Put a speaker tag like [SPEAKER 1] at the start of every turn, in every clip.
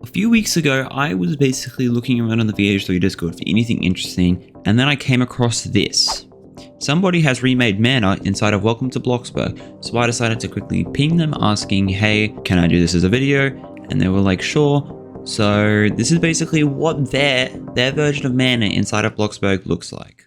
[SPEAKER 1] A few weeks ago, I was basically looking around on the VH3 Discord for anything interesting, and then I came across this. Somebody has remade Mana inside of Welcome to Bloxburg, so I decided to quickly ping them asking, hey, can I do this as a video? And they were like, sure. So this is basically what their version of Mana inside of Bloxburg looks like.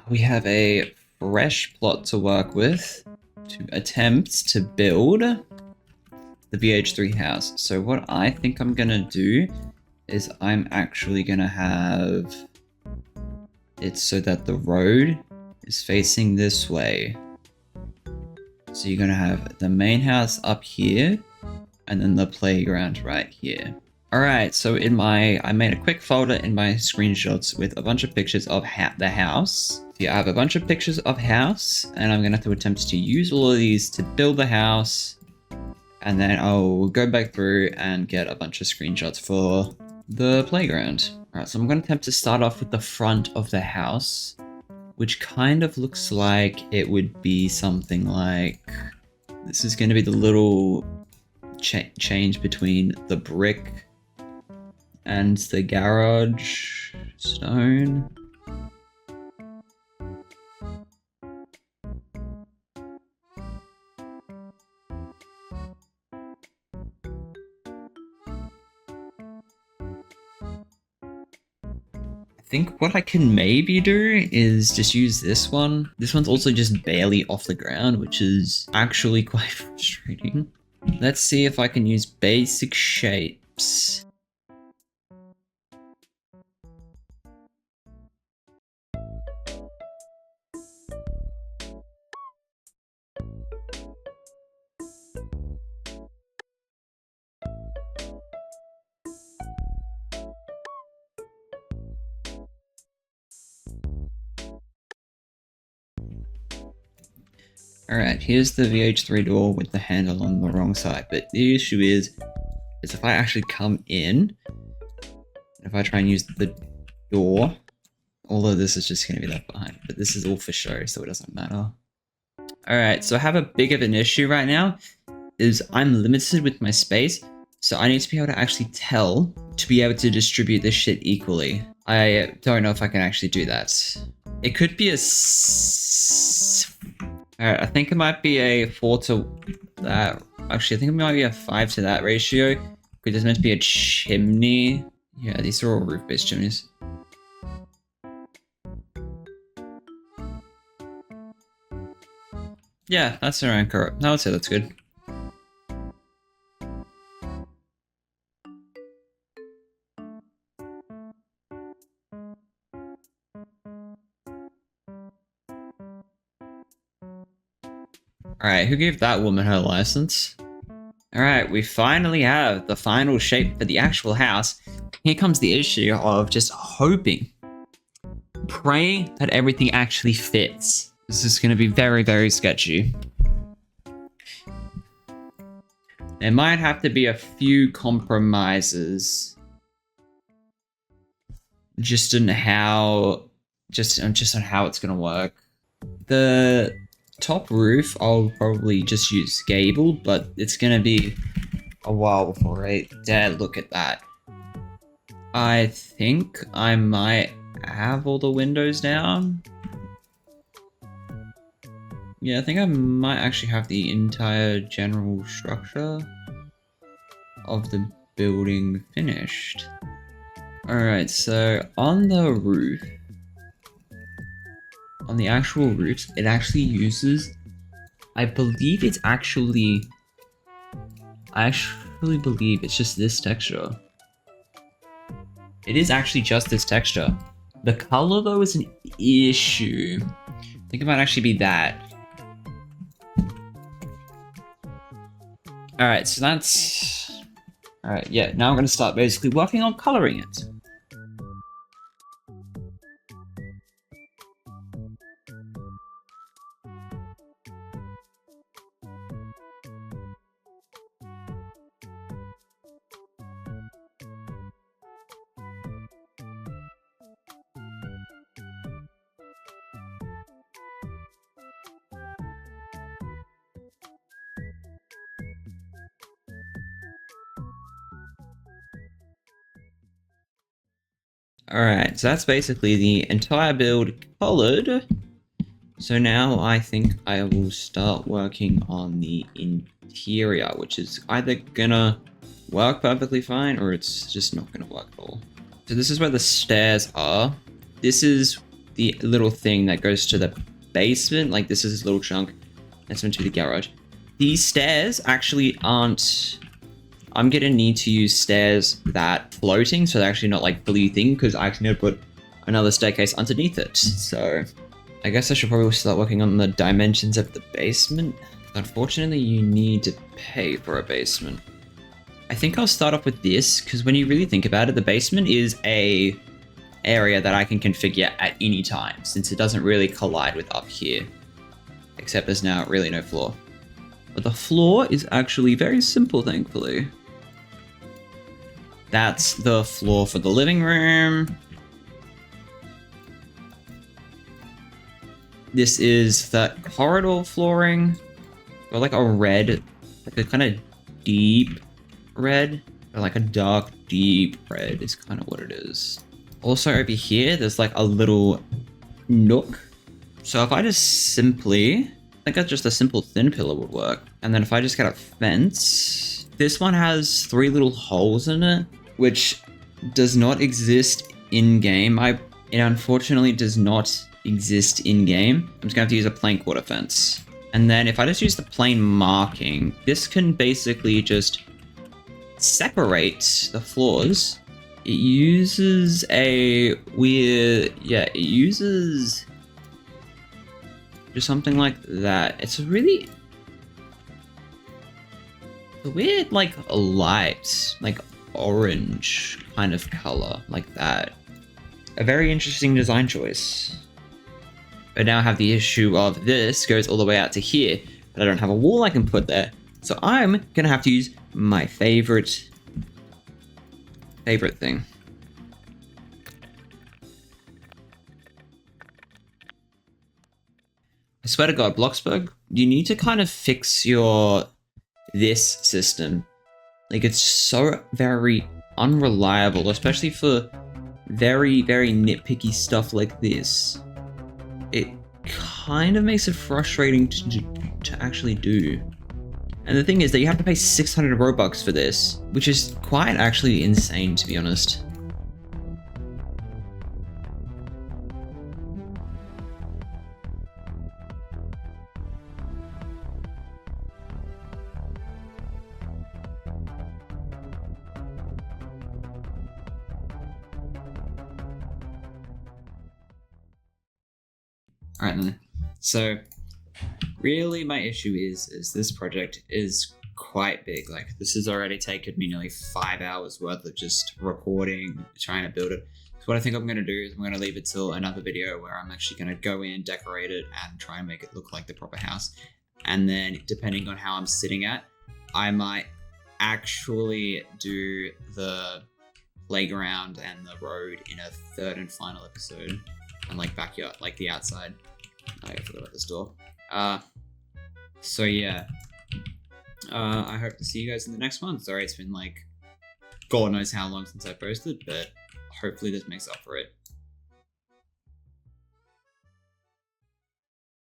[SPEAKER 1] We have a fresh plot to work with to attempt to build the VH3 house. So what I think I'm gonna do is I'm actually gonna have it so that the road is facing this way. So you're gonna have the main house up here and then the playground right here. Alright, so I made a quick folder in my screenshots with a bunch of pictures of the house. Yeah, I have a bunch of pictures of house, and I'm gonna have to attempt to use all of these to build the house, and then I'll go back through and get a bunch of screenshots for the playground. Alright, so I'm gonna attempt to start off with the front of the house, which kind of looks like it would be something like, this is gonna be the little change between the brick and the garage stone. I think what I can maybe do is just use this one. This one's also just barely off the ground, which is actually quite frustrating. Let's see if I can use basic shapes. Alright, here's the VH3 door with the handle on the wrong side, but the issue is if I actually come in, if I try and use the door, all of this is just going to be left behind, but this is all for show, so it doesn't matter. Alright, so I have a big of an issue right now, is I'm limited with my space, so I need to be able to actually tell to be able to distribute this shit equally. I don't know if I can actually do that. It could be a Alright, I think it might be a 4 to that. Actually, I think it might be a 5 to that ratio. Because there's meant to be a chimney. Yeah, these are all roof-based chimneys. Yeah, that's around correct. I would say that's good. Alright, who gave that woman her license? Alright, we finally have the final shape for the actual house. Here comes the issue of just hoping, praying that everything actually fits. This is going to be very, very sketchy. There might have to be a few compromises. Just on how it's going to work. The top roof, I'll probably just use gable, but it's going to be a while before I dare look at that. I think I might have all the windows down. Yeah, I think I might actually have the entire general structure of the building finished. Alright, so on the roof, on the actual roofs, it actually uses, I believe it's actually, I actually believe it's just this texture. It is actually just this texture. The color though is an issue. I think it might actually be that. Alright, so that's... Alright, yeah, now I'm going to start basically working on coloring it. Alright, so that's basically the entire build colored. So now I think I will start working on the interior, which is either gonna work perfectly fine or it's just not gonna work at all. So this is where the stairs are. This is the little thing that goes to the basement. Like this is this little chunk that's into the garage. These stairs actually aren't... I'm gonna need to use stairs that floating, so they're actually not like fully thing, because I actually need to put another staircase underneath it. So I guess I should probably start working on the dimensions of the basement. Unfortunately, you need to pay for a basement. I think I'll start off with this, because when you really think about it, the basement is a area that I can configure at any time, since it doesn't really collide with up here. Except there's now really no floor. But the floor is actually very simple, thankfully. That's the floor for the living room. This is the corridor flooring. Or like a red, like a kind of deep red. Or like a dark, deep red is kind of what it is. Also over here, there's like a little nook. So if I just simply... I think just a simple thin pillar would work. And then if I just get a fence, this one has 3 little holes in it, which does not exist in game. It unfortunately does not exist in game. I'm just gonna have to use a plain quarter fence. And then if I just use the plain marking, this can basically just separate the floors. It uses a weird, it uses just something like that. It's a really weird, like a light, like orange kind of color, like that. A very interesting design choice. But now I have the issue of this goes all the way out to here, but I don't have a wall I can put there. So I'm gonna have to use my favorite thing. I swear to God, Bloxburg, you need to kind of fix this system. Like, it's so very unreliable, especially for very, very nitpicky stuff like this. It kind of makes it frustrating to actually do. And the thing is that you have to pay 600 Robux for this, which is quite actually insane, to be honest. Alright then, so really my issue is this project is quite big. Like, this has already taken me nearly 5 hours worth of just recording, trying to build it. So what I think I'm going to do is I'm going to leave it till another video where I'm actually going to go in, decorate it, and try and make it look like the proper house. And then depending on how I'm sitting at, I might actually do the playground and the road in a third and final episode. And like backyard, like the outside. I forgot about this door. So yeah. I hope to see you guys in the next one. Sorry, it's been like God knows how long since I posted, but hopefully this makes up for it.